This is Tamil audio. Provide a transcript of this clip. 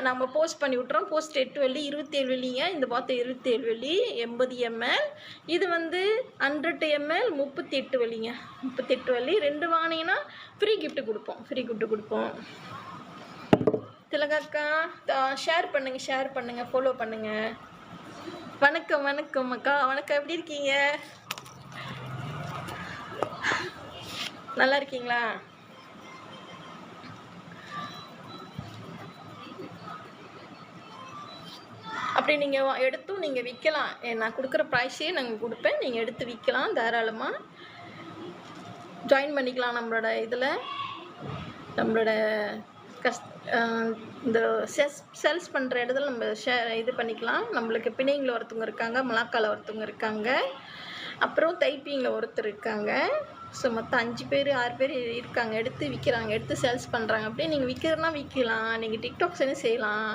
நம்ம போஸ்ட் பண்ணி விட்றோம். போஸ்ட் 8 வெள்ளி 27 வெள்ளிங்க. இந்த பாத்திரம் 27 வெள்ளி 80 ml. இது வந்து 100 ml 38 வெள்ளிங்க. 38 வெள்ளி. 2 வாங்கினீங்கன்னா ஃப்ரீ கிஃப்ட் கொடுப்போம். திலகாக்கா ஷேர் பண்ணுங்க, ஃபாலோ பண்ணுங்க. வணக்கம் அக்கா. வணக்கம், எப்படி இருக்கீங்க? நல்லா இருக்கீங்களா? அப்படி நீங்கள் எடுத்தும் நீங்கள் விற்கலாம். நான் கொடுக்குற ப்ரைஸே நாங்கள் கொடுப்பேன். நீங்கள் எடுத்து விற்கலாம், தாராளமாக ஜாயின் பண்ணிக்கலாம் நம்மளோட இதில். நம்மளோட இந்த சேல்ஸ் பண்ணுற இடத்துல நம்ம இது பண்ணிக்கலாம். நம்மளுக்கு பிணைங்கில் ஒருத்தவங்க இருக்காங்க, மலாக்காவில் ஒருத்தவங்க இருக்காங்க, அப்புறம் தைப்பிங்கில் ஒருத்தர் இருக்காங்க. ஸோ மொத்தம் 5 பேர் 6 பேர் இருக்காங்க. எடுத்து விற்கிறாங்க, எடுத்து சேல்ஸ் பண்ணுறாங்க. அப்படியே நீங்கள் விற்கிறதுனா விற்கலாம். நீங்கள் டிக்டாக்ஸ் செய்யலாம்.